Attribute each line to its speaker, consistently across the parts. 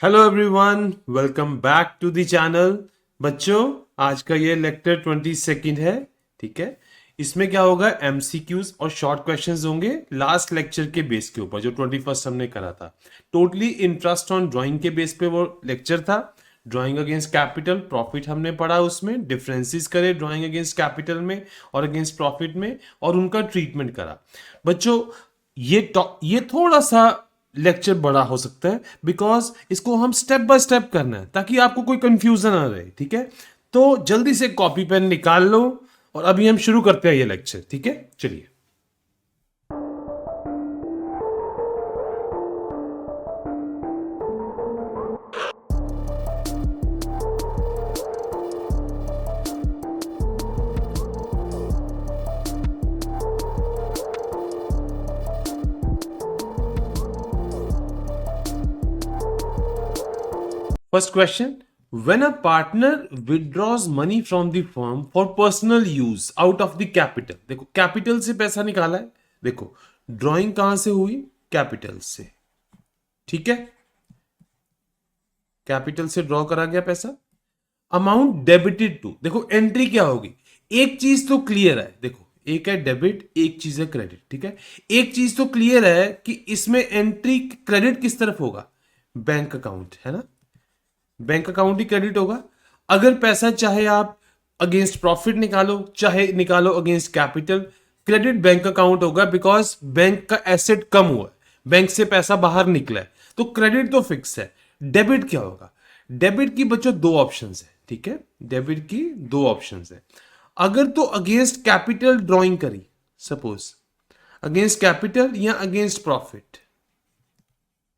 Speaker 1: Hello everyone, welcome back to the channel. बच्चों, आज का ये लेक्चर 22 है। ठीक है, इसमें क्या होगा, एमसीक्यूज और शॉर्ट क्वेश्चंस होंगे लास्ट लेक्चर के बेस के ऊपर, जो 21 हमने करा था। टोटली इंटरेस्ट ऑन ड्राइंग के बेस पे वो लेक्चर था। ड्राइंग अगेंस्ट कैपिटल प्रॉफिट हमने पढ़ा, उसमें डिफरेंसेस करे ड्राइंग अगेंस्ट कैपिटल में और अगेंस्ट प्रॉफिट में, और उनका ट्रीटमेंट करा। बच्चों, ये थोड़ा सा लेक्चर बड़ा हो सकता है, बिकॉज इसको हम स्टेप बाय स्टेप करना है ताकि आपको कोई कंफ्यूजन ना रहे। ठीक है, तो जल्दी से कॉपी पेन निकाल लो और अभी हम शुरू करते हैं ये लेक्चर। ठीक है, चलिए। First question, when a partner withdraws money from the firm for personal use out of the capital। देखो, कैपिटल से पैसा निकाला है। देखो, ड्राइंग कहां से हुई, कैपिटल से। ठीक है, कैपिटल से ड्रॉ करा गया पैसा। अमाउंट डेबिटेड टू, देखो एंट्री क्या होगी। एक चीज तो क्लियर है, देखो एक है डेबिट, एक चीज है क्रेडिट। ठीक है, एक चीज तो क्लियर है कि इसमें एंट्री क्रेडिट किस तरफ होगा, बैंक अकाउंट है ना, बैंक अकाउंट ही क्रेडिट होगा। अगर पैसा चाहे आप अगेंस्ट प्रॉफिट निकालो, चाहे निकालो against capital, credit bank account होगा, बिकॉज बैंक का एसेट कम हुआ है, बैंक से पैसा बाहर निकला है, तो क्रेडिट तो फिक्स है। डेबिट क्या होगा, डेबिट की बच्चों दो ऑप्शंस है। ठीक है, डेबिट की दो ऑप्शंस है। अगर तो अगेंस्ट कैपिटल ड्रॉइंग करी, सपोज अगेंस्ट कैपिटल या अगेंस्ट प्रॉफिट।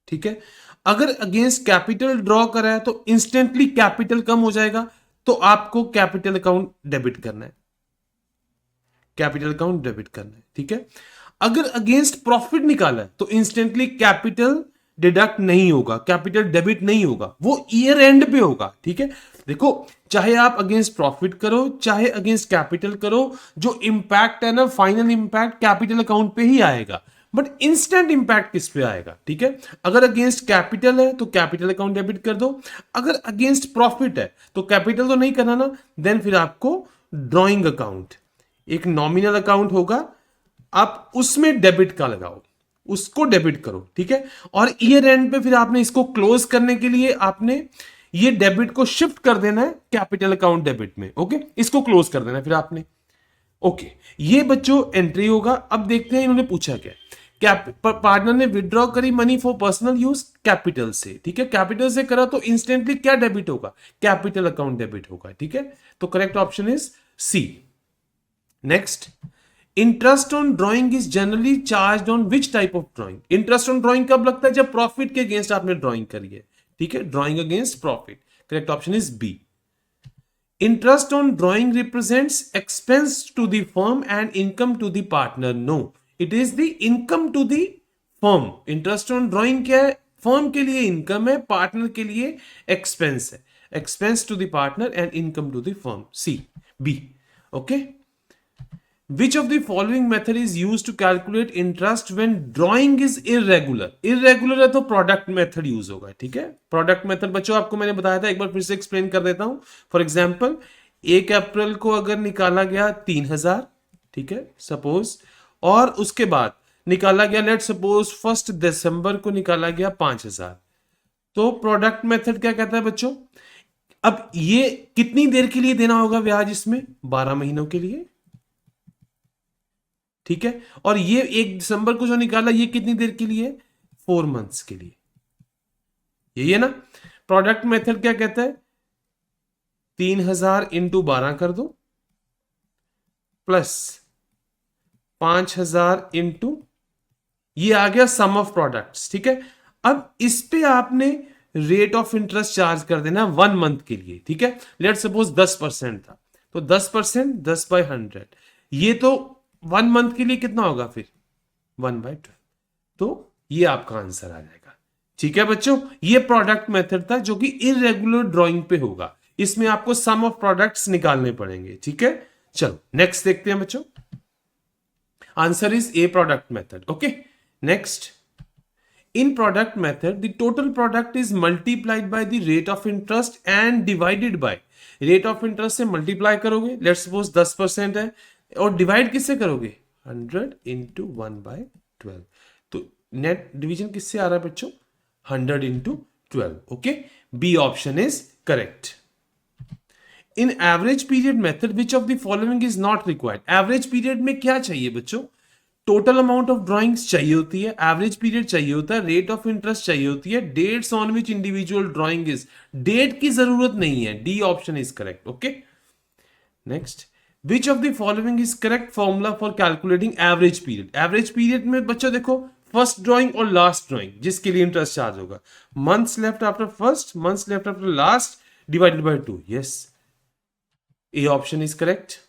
Speaker 1: ठीक है, अगर अगेंस्ट कैपिटल ड्रॉ करा है तो इंस्टेंटली कैपिटल कम हो जाएगा, तो आपको कैपिटल अकाउंट डेबिट करना है, कैपिटल अकाउंट डेबिट करना है। ठीक है, अगर अगेंस्ट प्रॉफिट निकाला है तो इंस्टेंटली कैपिटल डिडक्ट नहीं होगा, कैपिटल डेबिट नहीं होगा, वो ईयर एंड पे होगा। ठीक है, देखो चाहे आप अगेंस्ट प्रॉफिट करो चाहे अगेंस्ट कैपिटल करो, जो इंपैक्ट है ना, फाइनल इंपैक्ट कैपिटल अकाउंट पे ही आएगा, बट इंस्टेंट इंपैक्ट किस पे आएगा। ठीक है, अगर अगेंस्ट कैपिटल है तो कैपिटल अकाउंट डेबिट कर दो, अगर अगेंस्ट प्रॉफिट है तो कैपिटल तो नहीं करना ना, देन फिर आपको ड्रॉइंग अकाउंट, एक नॉमिनल अकाउंट होगा, आप उसमें डेबिट का लगाओ, उसको डेबिट करो। ठीक है, और ईयर एंड पे फिर आपने इसको क्लोज करने के लिए आपने ये डेबिट को शिफ्ट कर देना है कैपिटल अकाउंट डेबिट में। ओके, इसको क्लोज कर देना है फिर आपने। ओके, ये बच्चों एंट्री होगा। अब देखते हैं इन्होंने पूछा क्या। पार्टनर ने विड्रॉ करी money for personal use capital से। ठीक है, कैपिटल से करा तो इंस्टेंटली क्या डेबिट होगा, कैपिटल अकाउंट डेबिट होगा। ठीक है, तो correct option is C. Next, interest on drawing is generally charge on which type of drawing. Interest on drawing कब लगता है, जब प्रॉफिट के अगेंस्ट आपने ड्राइंग करी है। ठीक है, drawing against profit, correct option is B. Interest on drawing represents expense to the firm and income to the partner. No, it is the income to the firm. Interest on drawing क्या है, firm के लिए income है, partner के लिए expense है। Expense to the partner and income to the firm, C B. Okay, which of the following method is used to calculate interest when drawing is irregular। irregular है तो product method use होगा। ठीक है, product method बच्चों आपको मैंने बताया था, एक बार फिर से एक्सप्लेन कर देता हूं। फॉर एग्जांपल, 1 अप्रैल को अगर निकाला गया 3000, ठीक है सपोज, और उसके बाद निकाला गया लेट सपोज 1 दिसंबर को निकाला गया 5000, तो प्रोडक्ट मेथड क्या कहता है बच्चों, अब ये कितनी देर के लिए देना होगा ब्याज, इसमें 12 महीनों के लिए। ठीक है, और ये 1 दिसंबर को जो निकाला ये कितनी देर के लिए, 4 मंथ्स के लिए। यही है ना, प्रोडक्ट मेथड क्या कहता है, 3000 इंटू 12 कर दो प्लस 5000 इंटू, ये आ गया सम ऑफ प्रोडक्ट्स। ठीक है, अब इस पे आपने रेट ऑफ इंटरेस्ट चार्ज कर देना 1 मंथ के लिए। ठीक है, लेट सपोज 10% था, तो 10%, 10/100, ये तो 1 मंथ के लिए कितना होगा फिर, 1/12, तो ये आपका आंसर आ जाएगा। ठीक है बच्चों, ये प्रोडक्ट मेथड था जो कि इरेगुलर ड्राइंग पे होगा, इसमें आपको सम ऑफ प्रोडक्ट्स निकालने पड़ेंगे। ठीक है, चलो नेक्स्ट देखते हैं बच्चों। Answer is a, product method. Okay, next, In product method, the total product is multiplied by the rate of interest and divided by rate of interest से multiply करोगे, let's suppose 10% है, और divide किससे करोगे 100 into 1/12, तो net division किससे आ रहा है बच्चों 100 into 12. Okay, B option is correct. In average period method, which of the following is not required? Average period में क्या चाहिए बच्चों, टोटल अमाउंट ऑफ ड्राइंग्स चाहिए होती है, एवरेज पीरियड चाहिए होता है, रेट ऑफ इंटरेस्ट चाहिए होती है, dates on which individual drawing is, date की जरूरत नहीं है, D option is correct. Okay, next, which of the following is correct formula for calculating average period. Average period में बच्चों देखो फर्स्ट ड्राइंग और लास्ट ड्राइंग जिसके लिए इंटरेस्ट चार्ज होगा, months left after first, months left after last divided by 2. Yes, A option is correct.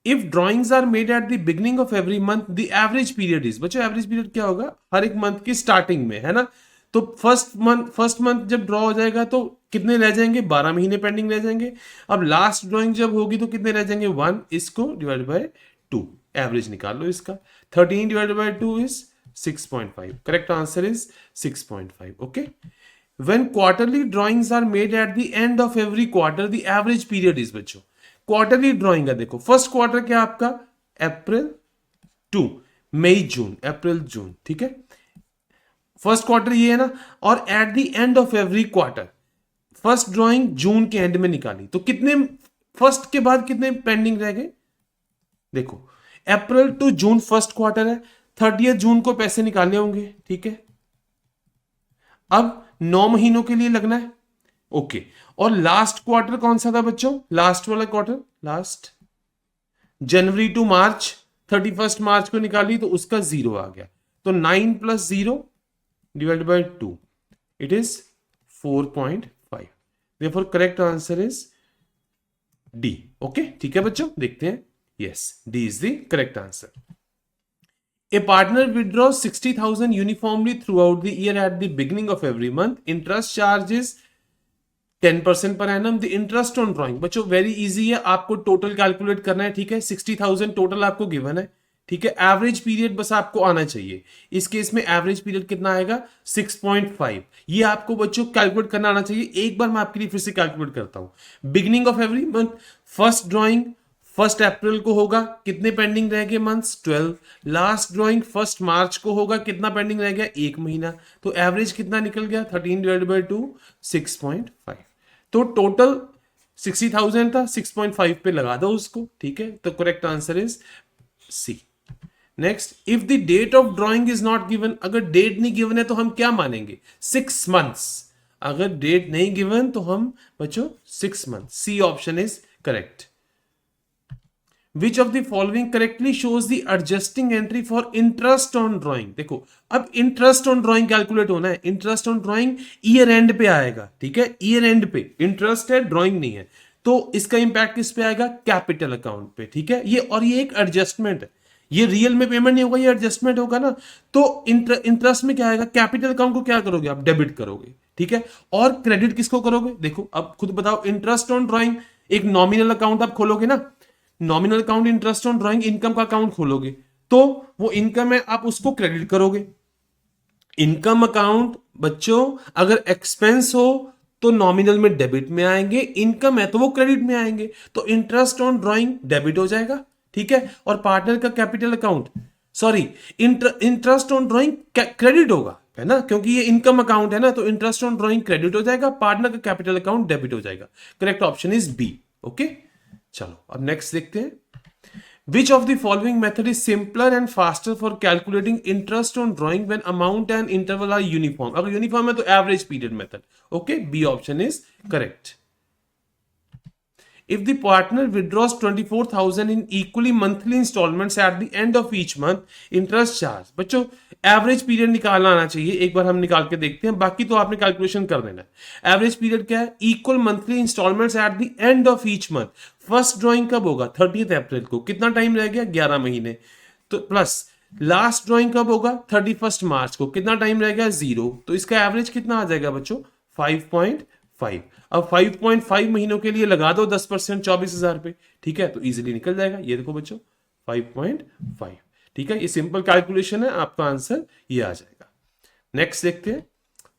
Speaker 1: If drawings are made at the beginning of every month, the average period is, बच्चों average period क्या होगा हर एक month की starting में, है ना, तो first month जब ड्रॉ हो जाएगा तो कितने रह जाएंगे 12 महीने पेंडिंग रह जाएंगे. अब लास्ट ड्राइंग जब होगी तो कितने रह जाएंगे 1, इसको डिवाइड बाय 2, एवरेज निकाल लो इसका, 13 divided by 2 is 6.5. Correct answer is 6.5. Okay, when quarterly drawings are made at the end of every quarter, the average period is, बच्चों क्वार्टरली ड्राइंग है, देखो फर्स्ट क्वार्टर क्या आपका अप्रैल टू मई जून, अप्रैल जून, ठीक है, फर्स्ट क्वार्टर ये है ना, और at the end of every quarter, first drawing June के एंड में निकाली तो कितने फर्स्ट के बाद कितने पेंडिंग रह गए, देखो अप्रैल टू जून फर्स्ट क्वार्टर है, 30 जून को पैसे निकालने होंगे, ठीक है, अब 9 महीनों के लिए लगना है. ओके, और लास्ट क्वार्टर कौन सा था बच्चों, लास्ट वाला क्वार्टर, लास्ट जनवरी टू मार्च, 31 मार्च को निकाली तो उसका 0 आ गया, तो 9 + 0 divide by 2, it is 4.5. Therefore correct answer is D. Okay, ठीक है बच्चों, देखते हैं. Yes, D is the correct answer. A partner withdraws 60,000 uniformly throughout the year at the beginning of every month. Interest charge is 10% per annum. The interest on drawing, बच्चों very easy है, आपको total calculate करना है, ठीक है, 60,000 total आपको given है, ठीक है, एवरेज पीरियड बस आपको आना चाहिए. इस केस में एवरेज पीरियड कितना आएगा 6.5. ये आपको बच्चों कैलकुलेट करना आना चाहिए. एक बार मैं आपके लिए फिर से कैलकुलेट करता हूं. Beginning of every month, first drawing 1 अप्रैल को होगा, कितने पेंडिंग रह गए मंथ्स 12. लास्ट ड्राइंग 1 मार्च को होगा, कितना पेंडिंग रह गया 1 महीना, तो एवरेज कितना निकल गया 13 डिवाइडेड बाय 2 6.5. तो टोटल 60,000 था, 6.5 पे लगा दो उसको, ठीक है, तो correct answer is C. Next, if the date of drawing is not given, अगर डेट नहीं गिवन है तो हम क्या मानेंगे 6 months. अगर डेट नहीं गिवन तो हम बच्चों 6 months. C option is correct. Which of the following correctly shows the adjusting entry for interest on drawing. देखो अब interest on drawing कैलकुलेट होना है, interest on drawing year and पे आएगा, ठीक है, ईयर एंड पे इंटरेस्ट है, ड्राइंग नहीं है, तो इसका इंपैक्ट किस पे आएगा कैपिटल अकाउंट पे, ठीक है, ये और ये एक एडजस्टमेंट है, ये रियल में पेमेंट नहीं होगा, ये एडजस्टमेंट होगा ना, तो इंटरेस्ट में क्या आएगा, कैपिटल अकाउंट को क्या करोगे आप डेबिट करोगे, ठीक है, और क्रेडिट किसको करोगे, देखो अब खुद बताओ, इंटरेस्ट ऑन ड्राइंग एक नॉमिनल अकाउंट आप खोलोगे ना, nominal account interest on drawing income का अकाउंट खोलोगे, तो वो इनकम है आप उसको क्रेडिट करोगे. इनकम अकाउंट बच्चों अगर एक्सपेंस हो तो नॉमिनल में डेबिट में आएंगे, इनकम है तो वो क्रेडिट में आएंगे, तो इंटरेस्ट ऑन ड्राइंग डेबिट हो जाएगा, ठीक है, और पार्टनर का capital account sorry interest on drawing credit होगा, है ना, क्योंकि ये इनकम अकाउंट है ना, तो इंटरेस्ट ऑन ड्राइंग क्रेडिट हो जाएगा, पार्टनर का कैपिटल अकाउंट डेबिट हो जाएगा. Correct option is B. Okay, चलो अब नेक्स्ट देखते हैं. Which of the following method is simpler and faster for calculating interest on drawing when amount and interval are uniform? अगर uniform है तो average period method. Okay, B option is correct. If the partner withdraws 24,000 in equally monthly installments at the end of each month, interest charge. बच्चों average period निकालना आना चाहिए, एक बार हम निकाल के देखते हैं, बाकी तो आपने कैलकुलेशन कर देना है. एवरेज पीरियड क्या है, equal monthly installments at the end of each month. First drawing कब होगा 30 अप्रैल को, कितना टाइम रह गया 11 महीने, तो प्लस लास्ट ड्राइंग कब होगा 31 मार्च को, कितना टाइम रह गया 0, तो इसका एवरेज कितना आ जाएगा बच्चों 5.5. अब 5.5 महीनों के लिए लगा दो 10%, 24,000 पे, ठीक है, तो इजीली निकल जाएगा. ये देखो बच्चों 5.5, ठीक है, ये सिंपल कैलकुलेशन है, आपका आंसर ये आ जाएगा. नेक्स्ट देखते हैं,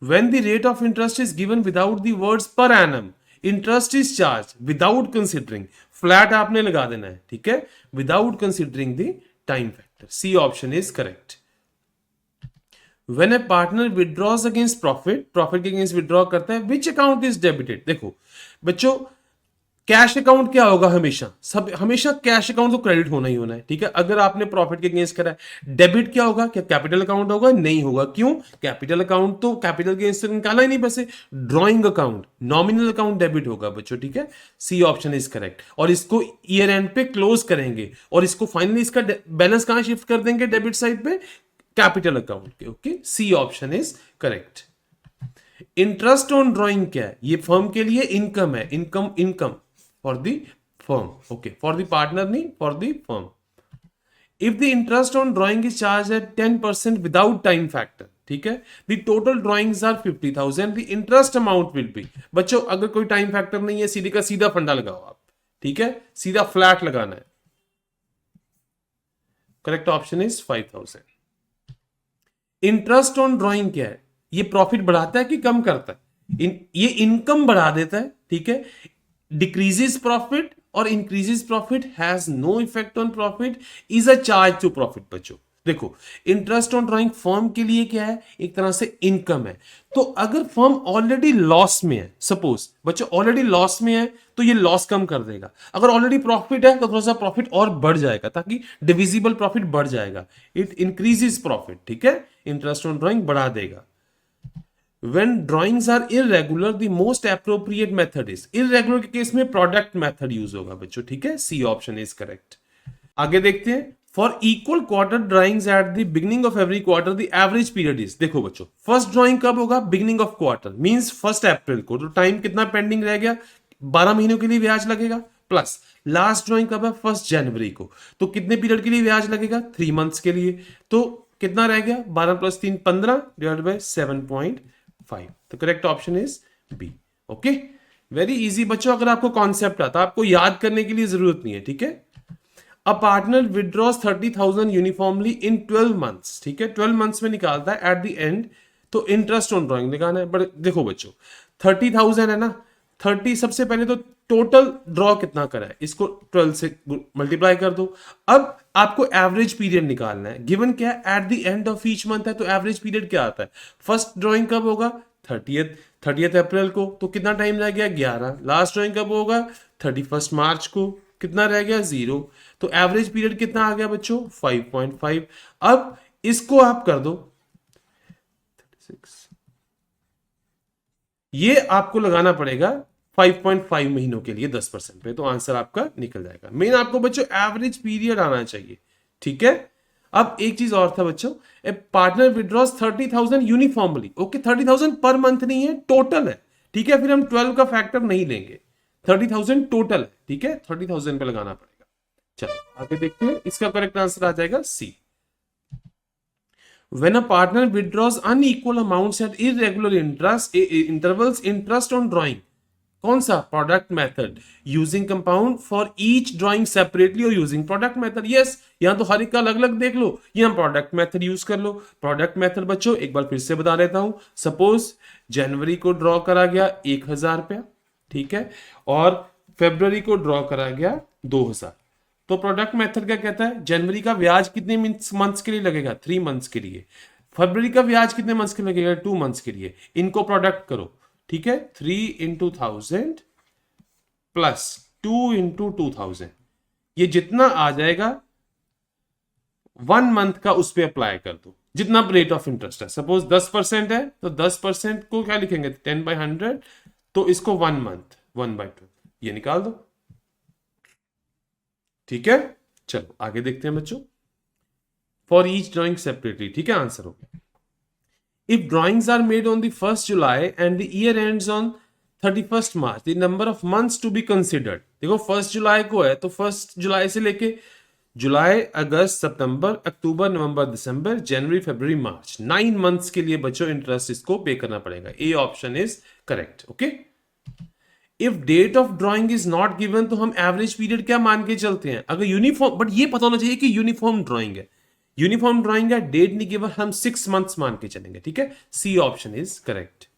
Speaker 1: when the rate of interest is given without the words per annum, interest is charged without considering, flat आपने लगा देना है, ठीक है, without considering the time factor. C option is correct. When a partner withdraws against profit, profit के against withdraw करता है, which account is debited? देखो बच्चों, कैश अकाउंट क्या होगा, हमेशा सब हमेशा कैश अकाउंट तो क्रेडिट होना ही होना है, ठीक है। अगर आपने प्रॉफिट के अगेंस्ट करा है, डेबिट क्या होगा, क्या कैपिटल अकाउंट होगा, नहीं होगा, क्यों, कैपिटल अकाउंट तो कैपिटल के अगेंस्ट निकाला ही नहीं पैसे, drawing account, nominal account debit होगा बच्चों, ठीक है। C option is correct. और इसको ईयर एंड पे क्लोज करेंगे और इसको फाइनली इसका बैलेंस कहां शिफ्ट कर देंगे, डेबिट साइड पे, कैपिटल अकाउंट के, okay. C option is correct. Interest on drawing क्या है, ये फर्म के लिए इनकम है, income for the firm, okay, for the partner nahi, for the firm. If the interest on drawing is charged at 10% without time factor, ठीक है, the total drawings are 50,000, the interest amount will be, बच्चों अगर कोई time factor नहीं है, सीधे का सीधा फंडा लगाओ आप, ठीक है, सीधा फ्लैट लगाना है। Correct option is 5,000। Interest on drawing क्या है, ये प्रॉफिट बढ़ाता है कि कम करता है, ये इनकम बढ़ा देता है, ठीक है। decreases profit और increases profit has no effect on profit, is a charge to profit। बच्चों देखो, इंटरेस्ट ऑन ड्रॉइंग फर्म के लिए क्या है, एक तरह से इनकम है। तो अगर फर्म ऑलरेडी लॉस में है, सपोज बच्चों ऑलरेडी लॉस में है, तो ये लॉस कम कर देगा। अगर ऑलरेडी प्रॉफिट है तो थोड़ा सा प्रॉफिट और बढ़ जाएगा, ताकि डिविजिबल प्रॉफिट बढ़ जाएगा, इट इंक्रीजेस प्रॉफिट, ठीक है। इंटरेस्ट ऑन ड्रॉइंग बढ़ा देगा। When drawings are irregular, the most appropriate method is, irregular के केस में product method यूज होगा बच्चों, ठीक है। C option is correct। आगे देखते हैं, for equal quarter drawings at the beginning of every quarter, the average period is, देखो बच्चों फर्स्ट ड्राइंग कब होगा, बिगिनिंग ऑफ क्वार्टर, मींस 1 अप्रैल को, तो टाइम कितना पेंडिंग रह गया, 12 महीनों के लिए ब्याज लगेगा, प्लस लास्ट ड्राइंग कब है, 1 जनवरी को, तो कितने पीरियड के लिए ब्याज लगेगा, 3 मंथ्स के लिए, तो कितना रह गया, 12 + 3 15 डिवाइडेड बाय 7.5। तो correct option is B, okay. Very easy बच्चों, अगर आपको कॉन्सेप्ट आता, आपको याद करने के लिए जरूरत नहीं है, ठीक है। A partner withdraws 30,000 uniformly in 12 months, ठीक है, 12 मंथ्स में निकालता है एट द एंड, तो इंटरेस्ट ऑन ड्रॉइंग निकालना है। बट देखो बच्चों 30,000 है ना, 30 सबसे पहले तो टोटल ड्रॉ कितना करा है, इसको 12 से मल्टीप्लाई कर दो। अब आपको एवरेज पीरियड निकालना है, गिवन क्या है, eight the end of each month है, तो एवरेज पीरियड क्या आता है, फर्स्ट ड्रॉइंग कब होगा, 30th अप्रैल को, तो कितना टाइम रह गया, 11। लास्ट ड्रॉइंग कब होगा, 31 मार्च को, कितना रह गया, 0। तो एवरेज पीरियड कितना आ गया बच्चों, 5.5। अब इसको आप कर दो 36, ये आपको लगाना पड़ेगा 5.5 महीनों के लिए 10% पे, तो आंसर आपका निकल जाएगा। मेन आपको बच्चों एवरेज पीरियड आना चाहिए, ठीक है। अब एक चीज और था बच्चों, a partner withdraws 30,000 uniformly, okay, 30,000 per month नहीं है, टोटल है, ठीक है। फिर हम 12 का फैक्टर नहीं लेंगे, 30,000 टोटल है, ठीक है, 30,000 पे लगाना पड़ेगा। चलो आगे देखते हैं, इसका करेक्ट आंसर आ जाएगा सी। When a partner withdraws unequal amounts at irregular intervals, interest on drawing, कौन सा, product method, using compound for each drawing separately और यूजिंग प्रोडक्ट मेथड। यस, यहां तो हर एक का अलग अलग देख लो, यहां प्रोडक्ट मेथड यूज कर लो। प्रोडक्ट मेथड बच्चों एक बार फिर से बता देता हूं, सपोज जनवरी को ड्रॉ करा गया 1,000 रुपया, ठीक है, और फरवरी को ड्रॉ करा गया 2,000, तो प्रोडक्ट मेथड क्या कहता है, जनवरी का ब्याज कितने मंथ्स के लिए लगेगा, 3 मंथ्स के लिए, फरवरी का ब्याज कितने मंथ्स के लिए लगेगा, 2 मंथ्स के लिए, इनको प्रोडक्ट करो, ठीक है, 3 × 1000 प्लस 2 × 2000, ये जितना आ जाएगा 1 मंथ का उस पर अप्लाई कर दो, जितना रेट ऑफ इंटरेस्ट है। सपोज 10% है, तो 10% को क्या लिखेंगे, 10/100, तो इसको 1 मंथ 1/2, ये निकाल दो, ठीक है। चलो आगे देखते हैं बच्चों, फॉर ईच ड्राइंग सेपरेटली, ठीक है, आंसर हो गया। If drawings are made on the 1st July and the year ends on 31st March, the number of months to be considered, देखो 1 जुलाई को है, तो 1 जुलाई से लेके जुलाई, अगस्त, सितंबर, अक्टूबर, नवंबर, दिसंबर, जनवरी, फरवरी, मार्च, 9 मंथ्स के लिए बच्चों इंटरेस्ट इसको पे करना पड़ेगा। A option is correct, okay. If date of drawing is not given, तो हम एवरेज पीरियड क्या मान के चलते हैं, अगर यूनिफॉर्म, बट ये पता होना चाहिए कि यूनिफॉर्म ड्राइंग है, यूनिफॉर्म ड्राइंग है, डेट नहीं केवल हम 6 मंथ्स मान के चलेंगे, ठीक है। C option is correct.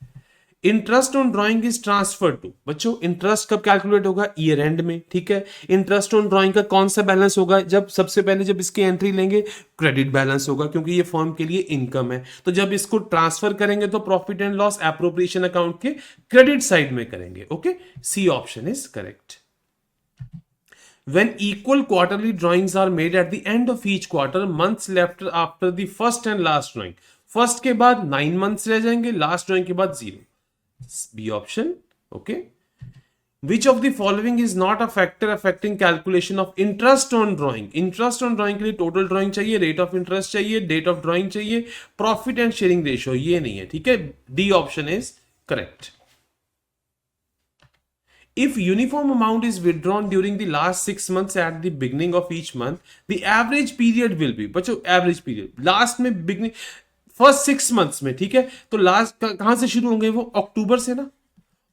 Speaker 1: Interest on drawing is transfer to, बच्चों इंटरेस्ट कब कैलकुलेट होगा, ईयर एंड में, ठीक है। इंटरेस्ट ऑन ड्राइंग का कौन सा बैलेंस होगा, जब सबसे पहले जब इसकी एंट्री लेंगे क्रेडिट बैलेंस होगा, क्योंकि ये फर्म के लिए इनकम है। तो जब इसको ट्रांसफर करेंगे तो profit and loss appropriation account के क्रेडिट साइड में करेंगे, okay. C option is correct. When equal quarterly drawings are made at the end of each quarter, months left after the first and last drawing. First के बाद 9 months रह जाएंगे, last drawing के बाद 0. B option, okay. Which of the following is not a factor affecting calculation of interest on drawing? Interest on drawing के लिए total drawing चाहिए, rate of interest चाहिए, date of drawing चाहिए, profit and sharing ratio ये नहीं है, ठीक है। D option is correct. If uniform amount is withdrawn during the last 6 months at the beginning of each month, the average period will be, बच्चों average period last में beginning first 6 months में, ठीक है। तो लास्ट कहां से शुरू होंगे वो, अक्टूबर से ना,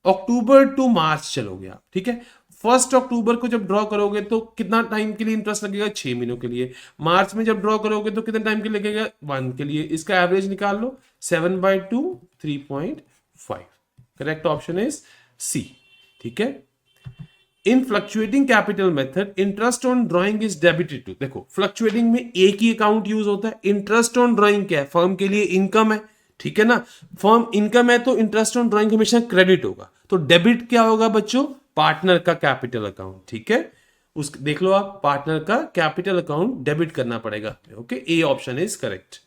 Speaker 1: अक्टूबर टू मार्च चलोगे आप, ठीक है। 1 अक्टूबर को जब ड्रॉ करोगे तो कितना टाइम के लिए इंटरेस्ट लगेगा, 6 महीनों के लिए। मार्च में जब ड्रॉ करोगे तो कितना टाइम के लिए लगेगा, 1 के लिए। इसका एवरेज निकाल लो, 7/2 3.5। करेक्ट ऑप्शन इज सी, ठीक है। In fluctuating capital method interest on drawing is debited to, देखो फ्लक्चुएटिंग में एक ही अकाउंट यूज होता है। इंटरेस्ट ऑन ड्राइंग क्या है, फर्म के लिए इनकम है, ठीक है ना। फर्म इनकम है तो इंटरेस्ट ऑन ड्राइंग हमेशा क्रेडिट होगा। तो डेबिट क्या होगा बच्चों, पार्टनर का कैपिटल अकाउंट, ठीक है। उस देख लो आप, पार्टनर का कैपिटल अकाउंट डेबिट करना पड़ेगा, okay. A option is correct.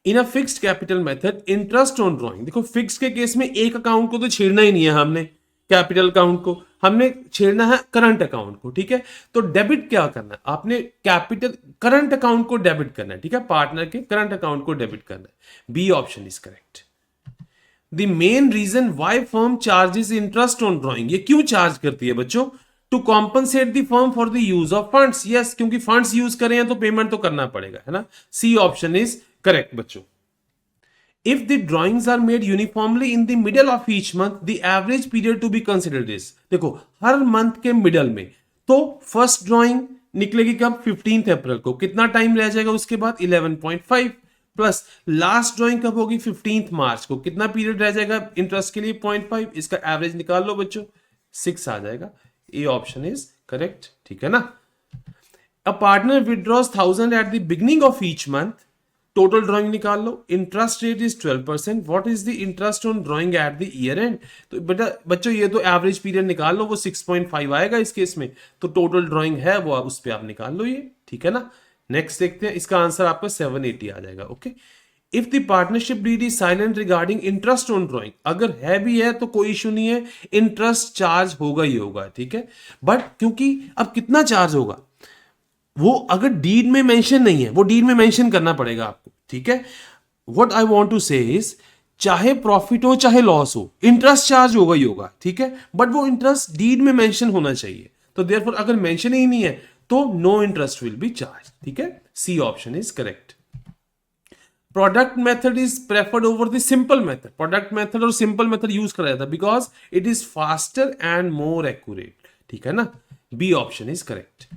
Speaker 1: In a fixed capital method interest on drawing, देखो फिक्स के केस में एक अकाउंट को तो छेड़ना ही नहीं है हमने, कैपिटल अकाउंट को हमने छेड़ना है करंट अकाउंट को, ठीक है। तो डेबिट क्या करना है आपने, कैपिटल करंट अकाउंट को डेबिट करना है, ठीक है। पार्टनर के करंट अकाउंट को डेबिट करना है। B option is correct. The main reason why firm charges interest on drawing, ये क्यों चार्ज करती है बच्चों, to compensate the firm for the use of funds. Yes, क्योंकि फंड्स यूज करें हैं तो पेमेंट तो करना पड़ेगा, है ना। सी ऑप्शन इज करेक्ट बच्चों। If the drawings are made uniformly in the middle of each month, the average period to be considered is, देखो हर मंथ के मिडल में, तो फर्स्ट ड्राइंग निकलेगी कब, 15 अप्रैल को, कितना टाइम रह जाएगा उसके बाद, 11.5, प्लस लास्ट ड्राइंग कब होगी, 15 मार्च को, कितना पीरियड रह जाएगा इंटरेस्ट के लिए, 0.5। इसका एवरेज निकाल लो बच्चों, 6 आ जाएगा। ए ऑप्शन इज करेक्ट, ठीक है ना। A partner withdraws 1000 at the beginning of each month, total drawing निकाल लो, interest rate is 12%, what is the interest on drawing at the year end. तो बेटा बच्चों ये तो एवरेज पीरियड निकाल लो, वो 6.5 आएगा इस केस में, तो टोटल ड्राइंग है वो उस पर आप निकाल लो ये, ठीक है ना। नेक्स्ट देखते हैं, इसका आंसर आपका 780 आ जाएगा, okay. If the partnership deed is silent regarding interest on drawing, अगर है भी है तो कोई इशू नहीं है, इंटरेस्ट चार्ज होगा ही होगा, ठीक है। बट क्योंकि अब कितना चार्ज होगा वो अगर डीड में मेंशन नहीं है, वो डीड में मेंशन करना पड़ेगा आपको, ठीक है। व्हाट आई वांट टू से इज, चाहे प्रॉफिट हो चाहे लॉस हो, इंटरेस्ट चार्ज होगा ही होगा, ठीक है। बट वो इंटरेस्ट डीड में मेंशन होना चाहिए, तो देयरफॉर अगर मेंशन ही नहीं है तो no interest will be charge, ठीक है। C option is correct. Product method is preferred over the simple method, product method और सिंपल मेथड यूज करा जाता है because it is faster and more accurate, ठीक है ना। B option is correct.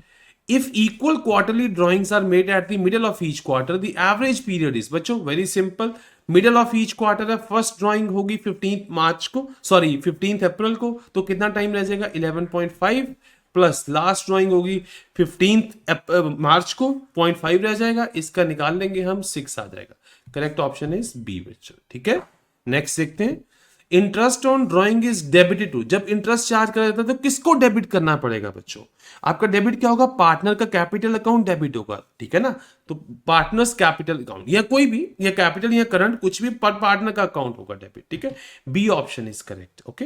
Speaker 1: If equal quarterly drawings are made at the middle of each quarter, the average period is, बच्चों very simple, middle of each quarter है, first drawing होगी 15 मार्च को, sorry 15 अप्रैल को, तो कितना टाइम रह जाएगा, 11.5, प्लस लास्ट ड्राइंग होगी 15 मार्च को, 0.5 रह जाएगा, इसका निकाल लेंगे हम, 6 आ जाएगा। करेक्ट ऑप्शन इज बी बच्चों, ठीक है। नेक्स्ट देखते हैं, interest on drawing is debited to, जब इंटरेस्ट चार्ज करा जाता है तो किसको डेबिट करना पड़ेगा बच्चों, आपका डेबिट क्या होगा, पार्टनर का कैपिटल अकाउंट डेबिट होगा, ठीक है ना। तो पार्टनर्स कैपिटल अकाउंट या कोई भी, या कैपिटल या करंट कुछ भी, पर पार्टनर का अकाउंट होगा डेबिट, ठीक है। B option is correct, okay.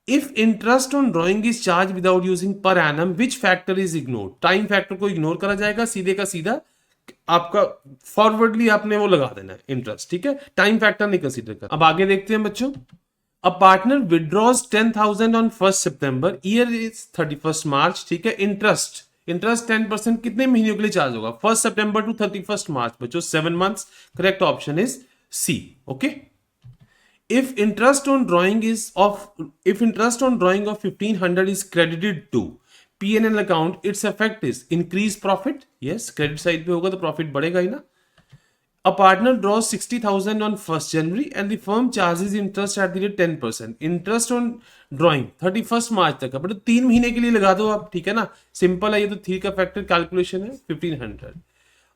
Speaker 1: If interest on drawing is charge without using per annum, which factor is ignore, time factor को इग्नोर करा जाएगा, सीधे का सीधा आपका फॉरवर्डली आपने वो लगा देना है इंटरेस्ट, ठीक है। टाइम फैक्टर नहीं कंसीडर कर। अब आगे देखते हैं बच्चों, अ partner withdraws 10,000 on 1 September, year is 31 मार्च, ठीक है। इंटरेस्ट 10% कितने महीनों के लिए चार्ज होगा, 1 सितंबर टू 31 मार्च बच्चों, 7 months. Correct option is C, okay. If interest on drawing of 1500 is credited to, P&L account, it's effect is increase profit, yes credit side पे होगा तो प्रॉफिट बढ़ेगा ही ना. A partner draws 60,000 on 1st January and the firm charges interest at the rate 10%. Interest on drawing 31st मार्च तक है, but 3 महीने के लिए लगा दो आप, ठीक है ना, सिंपल है ये तो. 3 का फैक्टर कैलकुलेशन है 1500.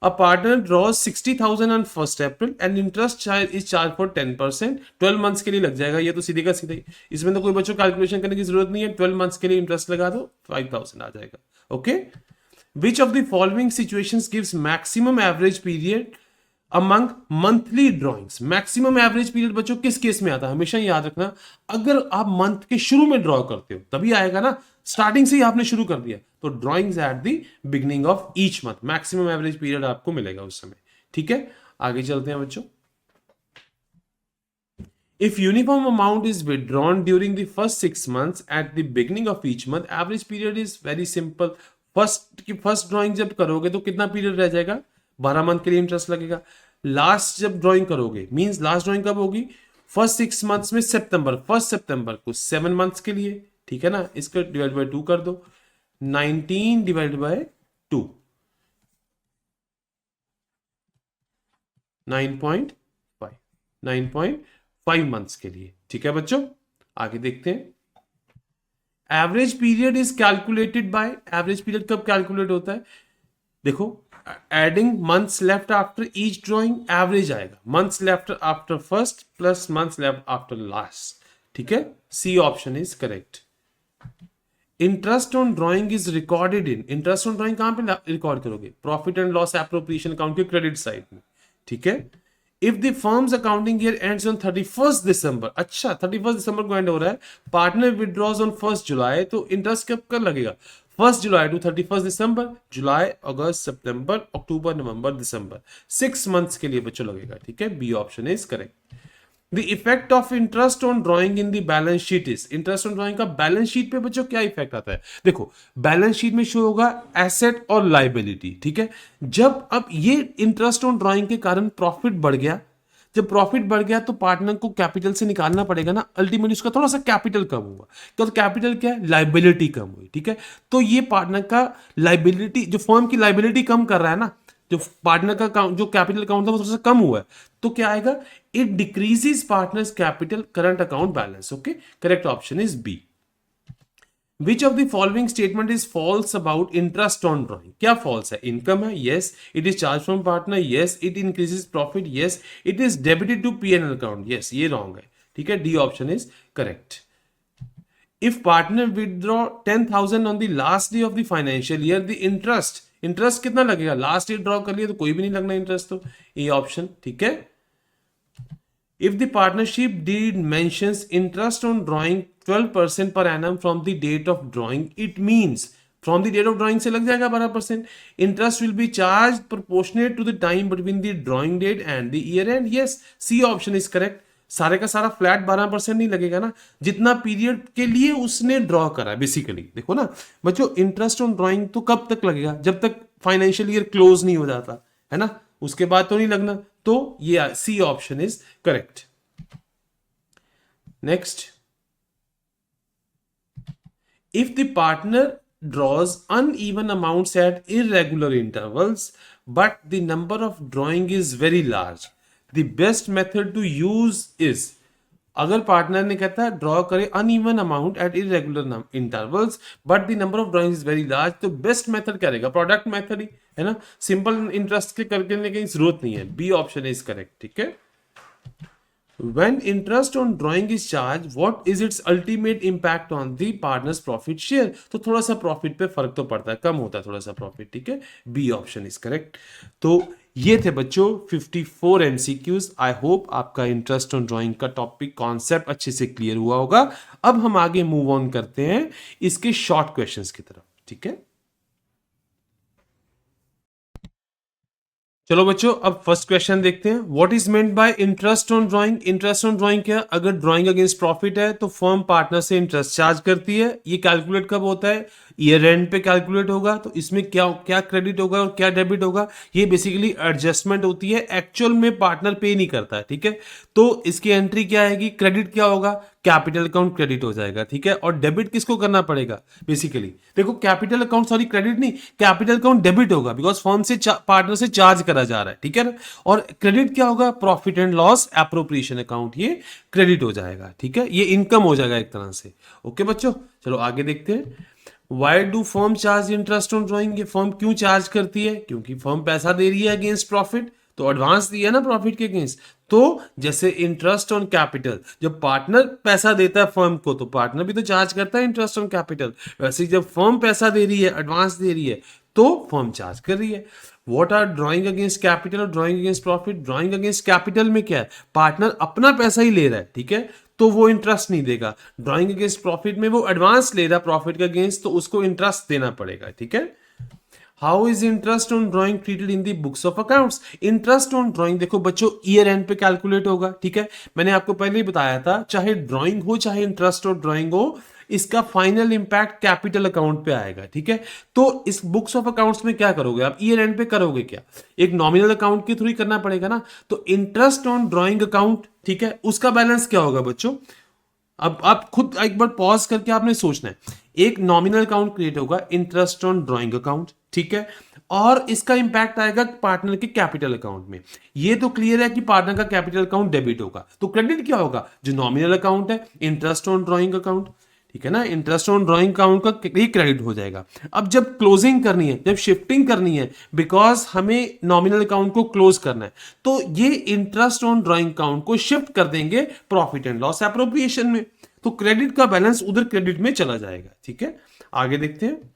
Speaker 1: A partner draws 60,000 on 1st April and interest is charged for 10%. 12 months के लिए लग जाएगा, ये तो सीधे का सीधा ही, इसमें तो कोई बच्चों कैलकुलेशन करने की जरूरत नहीं है. 12 मंथ्स के लिए इंटरेस्ट लगा दो, 5,000 आ जाएगा. Okay. Which of the following situations gives maximum average period among monthly drawings? Maximum average period बच्चों किस केस में आता है, हमेशा याद रखना. अगर आप मंथ के शुरू में ड्रॉ करते हो तभी आएगा ना, स्टार्टिंग से ही आपने शुरू कर दिया तो drawings eight the beginning of each month, maximum average period आपको मिलेगा उस समय. ठीक है, आगे चलते हैं बच्चों. If uniform amount is withdrawn during the first 6 months at the beginning of each month, average period is very simple. First drawing जब करोगे तो कितना पीरियड रह जाएगा, 12 मंथ के लिए इंटरेस्ट लगेगा. लास्ट जब ड्राइंग करोगे मींस लास्ट ड्राइंग कब होगी, फर्स्ट 6 मंथ्स में सितंबर, 1 सितंबर को 7 मंथ्स के लिए, ठीक है ना. इसका डिवाइड बाय 2 कर दो, 19 डिवाइड बाय 2, 9.5, 9.5 मंथ्स के लिए. ठीक है बच्चों, आगे देखते हैं. Average period is calculated by, average period कब कैलकुलेट होता है, देखो adding months left after each drawing, average आएगा months left after first plus months left after last. ठीक है, C option is correct. Interest on drawing is recorded in, interest on drawing कहां पे record करोगे, profit and loss appropriation account के credit side में. ठीक है. If the firm's accounting year ends on 31st दिसंबर, अच्छा 31st दिसंबर को एंड हो रहा है, पार्टनर विदड्रॉज ऑन 1st जुलाई, तो इंटरेस्ट कब कर लगेगा, 1st July to 31st December, July August September October November December, 6 months के लिए बच्चों लगेगा. ठीक है, B option is correct. The effect of interest on drawing in the balance sheet is, interest on drawing का बैलेंस शीट पे बच्चों क्या इफेक्ट आता है, देखो बैलेंस शीट में शो होगा एसेट और लाइबिलिटी. ठीक है, जब अब ये इंटरेस्ट ऑन ड्रॉइंग के कारण प्रॉफिट बढ़ गया, जब प्रॉफिट बढ़ गया तो पार्टनर को कैपिटल से निकालना पड़ेगा ना, अल्टीमेटली उसका थोड़ा सा कैपिटल कम हुआ, तो कैपिटल क्या है, लाइबिलिटी कम हुई. ठीक है, तो ये पार्टनर का लाइबिलिटी, जो फर्म की लाइबिलिटी कम कर रहा है ना, जो पार्टनर का जो कैपिटल अकाउंट था वो थोड़ा सा कम हुआ है, तो क्या आएगा, it decreases partners capital current account balance. Okay, correct option is B. Which of the following statement is false about interest on drawing? क्या false है, इनकम है, yes. It is charged from partner, yes. It increases profit, yes. It is debited to P&L account, yes. ये wrong है. ठीक है, D option is correct. If partner withdraw 10,000 on the last day of the financial year, the interest कितना लगेगा, last year draw कर लिया तो कोई भी नहीं लगना इंटरेस्ट, तो ए ऑप्शन. ठीक है. If the partnership deed mentions interest on drawing 12% per annum from the date of drawing, it means from the date of drawing से लग जाएगा 12%. Interest will be charged proportionate to the time between the drawing date and the year end. Yes, C option is correct. सारे का सारा flat 12% नहीं लगेगा ना, जितना पीरियड के लिए उसने ड्रॉ करा. बेसिकली देखो ना बच्चों, इंटरेस्ट ऑन ड्रॉइंग तो कब तक लगेगा, जब तक फाइनेंशियल ईयर क्लोज नहीं हो जाता है ना, उसके बाद तो नहीं लगना. तो ये C option is correct. Next, if the partner draws uneven amounts at irregular intervals but the number of drawing is very large, the best method to use is, अगर पार्टनर ने कहता है ड्रॉ करे uneven amount at irregular intervals but the number of drawing is very large, तो best method क्या रहेगा, product method ही है ना, सिंपल इंटरेस्ट के करने की जरूरत नहीं है. B option is correct. ठीक है. When interest on drawing is charged, what is its ultimate impact on the partner's profit share? तो थोड़ा सा प्रॉफिट पे फर्क तो पड़ता है, कम होता है थोड़ा सा प्रॉफिट. ठीक है, बी ऑप्शन इज करेक्ट. तो ये थे बच्चों 54 एमसीक्यूज. आई होप आपका इंटरेस्ट ऑन ड्राइंग का टॉपिक कॉन्सेप्ट अच्छे से क्लियर हुआ होगा. अब हम आगे मूव ऑन करते हैं इसके शॉर्ट क्वेश्चंस की तरफ. ठीक है, चलो बच्चों अब फर्स्ट क्वेश्चन देखते हैं. What is meant by interest on drawing? Interest on drawing क्या, अगर ड्राइंग अगेंस्ट प्रॉफिट है तो फर्म पार्टनर से इंटरेस्ट चार्ज करती है. ये कैलकुलेट कब होता है, ईयर एंड पे कैलकुलेट होगा, तो इसमें क्या क्या क्रेडिट होगा और क्या डेबिट होगा, ये बेसिकली एडजस्टमेंट होती है, एक्चुअल में पार्टनर पे नहीं करता है, ठीक है। तो इसकी एंट्री क्या आएगी, क्रेडिट क्या होगा, कैपिटल अकाउंट क्रेडिट हो जाएगा, ठीक है। और डेबिट किसको करना पड़ेगा, बेसिकली देखो कैपिटल अकाउंट, सॉरी क्रेडिट नहीं, कैपिटल अकाउंट डेबिट होगा, बिकॉज फर्म से पार्टनर से चार्ज करा जा रहा है, ठीक है ना। और क्रेडिट क्या होगा, profit and loss appropriation account, ये क्रेडिट हो जाएगा, ठीक है, ये इनकम हो जाएगा एक तरह से। ओके बच्चों, चलो आगे देखते हैं। Why do firm charge interest on drawing, ये फर्म क्यों चार्ज करती है, क्योंकि फर्म पैसा दे रही है अगेंस्ट प्रॉफिट, तो एडवांस दिया ना प्रॉफिट के अगेंस्ट। तो जैसे इंटरेस्ट ऑन कैपिटल, जब पार्टनर पैसा देता है फर्म को, तो पार्टनर भी तो चार्ज करता है इंटरेस्ट ऑन कैपिटल, वैसे जब फर्म पैसा दे रही है, एडवांस दे रही है, तो फर्म चार्ज कर रही है। What are drawing against capital और drawing against profit, drawing against capital में क्या है, पार्टनर अपना पैसा ही ले रहा है, ठीक है, तो वो इंटरेस्ट नहीं देगा। ड्राइंग अगेंस्ट प्रॉफिट में वो एडवांस ले रहा है प्रॉफिट के अगेंस्ट, तो उसको इंटरेस्ट देना पड़ेगा, ठीक है। How is interest on drawing treated in the books of accounts, interest on drawing देखो बच्चों ईयर एंड पे कैलकुलेट होगा, ठीक है। मैंने आपको पहले ही बताया था, चाहे ड्राइंग हो चाहे इंटरेस्ट और ड्राइंग हो, इसका फाइनल इंपैक्ट कैपिटल अकाउंट पे आएगा, ठीक है। तो इस बुक्स ऑफ अकाउंट्स में क्या करोगे आप, ईयर एंड पे करोगे क्या, एक नॉमिनल अकाउंट के थ्रू ही करना पड़ेगा ना। तो इंटरेस्ट ऑन ड्राइंग अकाउंट, ठीक है, उसका बैलेंस क्या होगा बच्चों, अब आप खुद एक बार पॉज करके आपने सोचना है। एक नॉमिनल अकाउंट क्रिएट होगा, इंटरेस्ट ऑन ड्राइंग अकाउंट, ठीक है, और इसका इंपैक्ट आएगा पार्टनर के कैपिटल अकाउंट में। ये तो क्लियर है कि पार्टनर का कैपिटल अकाउंट डेबिट होगा, तो क्रेडिट क्या होगा, जो नॉमिनल अकाउंट है, इंटरेस्ट ऑन ड्राइंग अकाउंट, ठीक है ना, इंटरेस्ट ऑन ड्राइंग अकाउंट का क्रेडिट हो जाएगा। अब जब क्लोजिंग करनी है, जब शिफ्टिंग करनी है, बिकॉज हमें नॉमिनल अकाउंट को क्लोज करना है, तो ये इंटरेस्ट ऑन ड्राइंग अकाउंट को शिफ्ट कर देंगे प्रॉफिट एंड लॉस एप्रोप्रिएशन में, तो क्रेडिट का बैलेंस उधर क्रेडिट में चला जाएगा, ठीक है। आगे देखते हैं।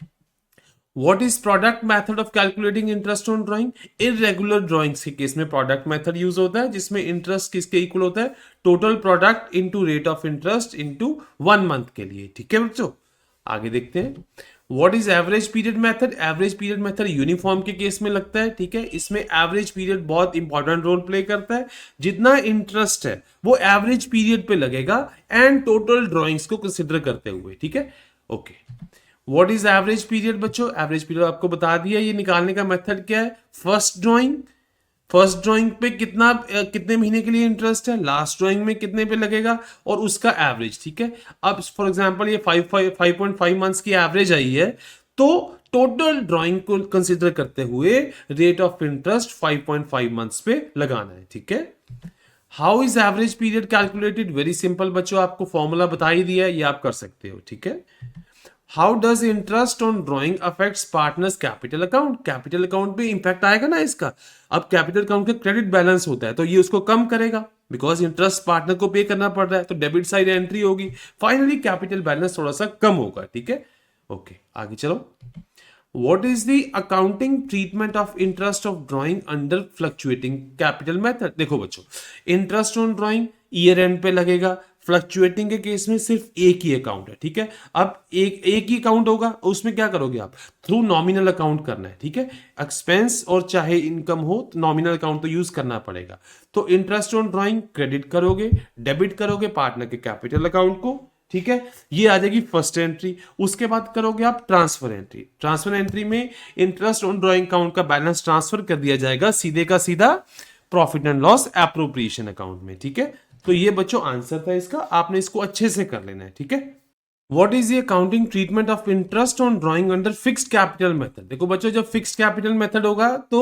Speaker 1: What is product method of calculating interest on drawing? Irregular drawings के केस में प्रोडक्ट मेथड यूज होता है, जिसमें इंटरेस्ट किसके इक्वल होता है, total product into rate of interest into 1 month के लिए, ठीक है बच्चों। आगे देखते हैं। What is average period method, average period method uniform के केस में लगता है, ठीक है। इसमें एवरेज पीरियड बहुत इंपॉर्टेंट रोल प्ले करता है, जितना इंटरेस्ट है वो एवरेज पीरियड पे लगेगा एंड टोटल ड्रॉइंग्स को कंसिडर करते हुए, ठीक है। Okay, what is average period बच्चों, एवरेज पीरियड आपको बता दिया, ये निकालने का मेथड क्या है, फर्स्ट ड्राइंग पे कितने महीने के लिए इंटरेस्ट है, लास्ट ड्राइंग में कितने पे लगेगा, और उसका एवरेज, ठीक है। अब फॉर एग्जांपल ये 5.5 मंथ्स की एवरेज आई है, तो टोटल ड्राइंग को कंसिडर करते हुए रेट ऑफ इंटरेस्ट 5.5 मंथ्स पे लगाना है, ठीक है। How is average period calculated, very simple बच्चों, आपको फॉर्मूला बता ही दिया है, ये आप कर सकते हो, ठीक है। How does interest on drawing affects partners capital account, capital account पे इंपैक्ट आएगा ना इसका। अब कैपिटल अकाउंट का क्रेडिट बैलेंस होता है, तो ये उसको कम करेगा, बिकॉज इंटरेस्ट पार्टनर को पे करना पड़ रहा है, तो डेबिट साइड एंट्री होगी, फाइनली कैपिटल बैलेंस थोड़ा सा कम होगा, ठीक है। ओके, आगे चलो। What is the accounting treatment of interest of drawing under fluctuating capital method? देखो बच्चों, interest on drawing year and पे लगेगा, फ्लक्चुएटिंग के केस में सिर्फ एक ही अकाउंट है, ठीक है। अब एक ही अकाउंट होगा, उसमें क्या करोगे आप, थ्रू नॉमिनल अकाउंट करना है, ठीक है। एक्सपेंस और चाहे इनकम हो, तो नॉमिनल अकाउंट तो यूज करना पड़ेगा। तो इंटरेस्ट ऑन ड्राइंग क्रेडिट करोगे, डेबिट करोगे पार्टनर के कैपिटल अकाउंट को, ठीक है, ये आ जाएगी फर्स्ट एंट्री। उसके बाद करोगे आप ट्रांसफर एंट्री, ट्रांसफर एंट्री में इंटरेस्ट ऑन ड्राइंग अकाउंट का बैलेंस ट्रांसफर कर दिया जाएगा सीधे का सीधा profit and loss appropriation account में, ठीक है। तो ये बच्चों आंसर था इसका, आपने इसको अच्छे से कर लेना है, ठीक है। What is the accounting treatment of interest on drawing under fixed capital method, देखो बच्चों जब फिक्स्ड कैपिटल मेथड होगा तो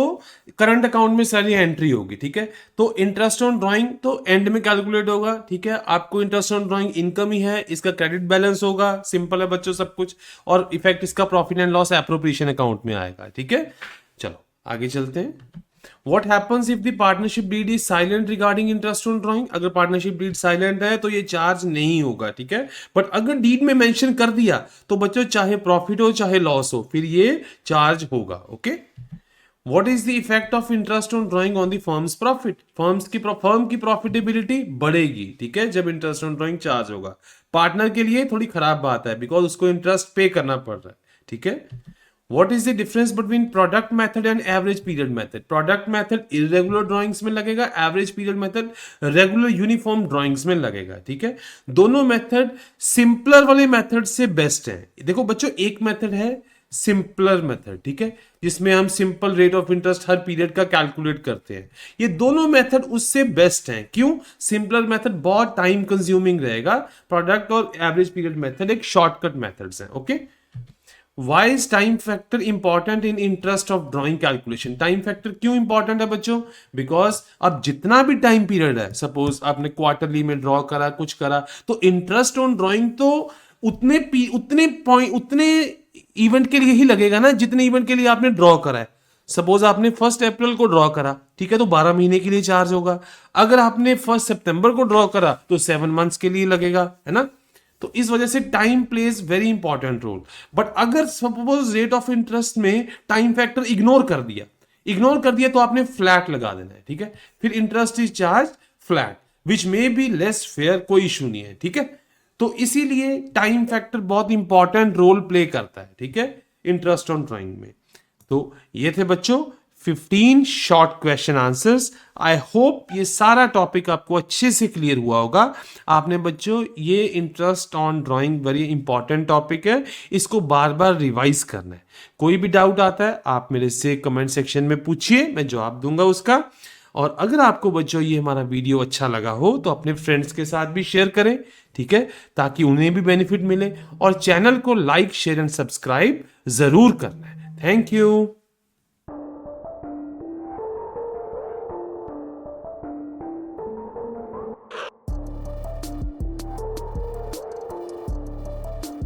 Speaker 1: करंट अकाउंट में सारी एंट्री होगी, ठीक है। तो इंटरेस्ट ऑन ड्राइंग तो एंड में कैलकुलेट होगा, ठीक है। आपको इंटरेस्ट ऑन ड्राइंग इनकम ही है, इसका क्रेडिट बैलेंस होगा, सिंपल है बच्चों सब कुछ, और इफेक्ट इसका profit and loss appropriation account में आएगा, ठीक है। चलो आगे चलते हैं। What happens if the partnership deed is silent regarding interest on drawing? अगर पार्टनरशिप डीड साइलेंट है तो ये चार्ज नहीं होगा, ठीक है। बट अगर डीड में मेंशन कर दिया तो बच्चों चाहे प्रॉफिट हो चाहे लॉस हो, फिर ये चार्ज होगा, okay. What is the effect of interest on drawing on the firm's profit? Firm की प्रॉफिटेबिलिटी बढ़ेगी, ठीक है, जब इंटरेस्ट ऑन ड्राइंग चार्ज होगा। पार्टनर के लिए थोड़ी खराब बात है, बिकॉज उसको इंटरेस्ट पे करना पड़ रहा है, ठीक है। What is the difference between product method and average period method? Product method irregular drawings में लगेगा, average period method regular uniform drawings में लगेगा, ठीक है। दोनों मेथड सिंपलर वाले मेथड से बेस्ट है। देखो बच्चों, एक मेथड है सिंपलर मेथड, ठीक है, जिसमें हम सिंपल रेट ऑफ इंटरेस्ट हर पीरियड का कैलकुलेट करते हैं। ये दोनों मेथड उससे बेस्ट हैं। क्यों? सिंपलर मेथड बहुत टाइम कंज्यूमिंग रहेगा, प्रोडक्ट और एवरेज पीरियड मेथड एक शॉर्टकट मेथड्स हैं। Okay, why is time factor important in interest of drawing calculation? Time factor क्यों इंपॉर्टेंट है बच्चों? बिकॉज अब जितना भी टाइम पीरियड है, सपोज आपने क्वार्टरली में ड्रॉ करा, कुछ करा, तो इंटरेस्ट ऑन ड्राइंग तो उतने इवेंट के लिए ही लगेगा ना, जितने इवेंट के लिए आपने ड्रॉ करा है। सपोज आपने 1 अप्रैल को ड्रॉ करा, ठीक है, तो 12 महीने के लिए चार्ज होगा। अगर आपने 1 सितंबर को ड्रॉ करा तो 7 मंथ्स के लिए लगेगा, है ना। तो इस वजह से time plays very important role. But अगर सपोज रेट ऑफ इंटरेस्ट में टाइम फैक्टर इग्नोर कर दिया तो आपने फ्लैट लगा देना है, ठीक है। फिर interest is charge flat which may be less fair, कोई इशू नहीं है, ठीक है। तो इसीलिए टाइम फैक्टर बहुत इंपॉर्टेंट रोल प्ले करता है, ठीक है, इंटरेस्ट ऑन ड्राइंग में। तो ये थे बच्चों 15 short question answers. I hope ये सारा टॉपिक आपको अच्छे से क्लियर हुआ होगा। आपने बच्चों ये interest on drawing very important topic है, इसको बार बार रिवाइज करना है। कोई भी डाउट आता है आप मेरे से कमेंट सेक्शन में पूछिए, मैं जवाब दूंगा उसका। और अगर आपको बच्चों ये हमारा वीडियो अच्छा लगा हो तो अपने फ्रेंड्स के साथ भी शेयर करें, ठीक है, ताकि उन्हें भी बेनिफिट मिले। और चैनल को लाइक शेयर एंड सब्सक्राइब जरूर करना है। Thank you.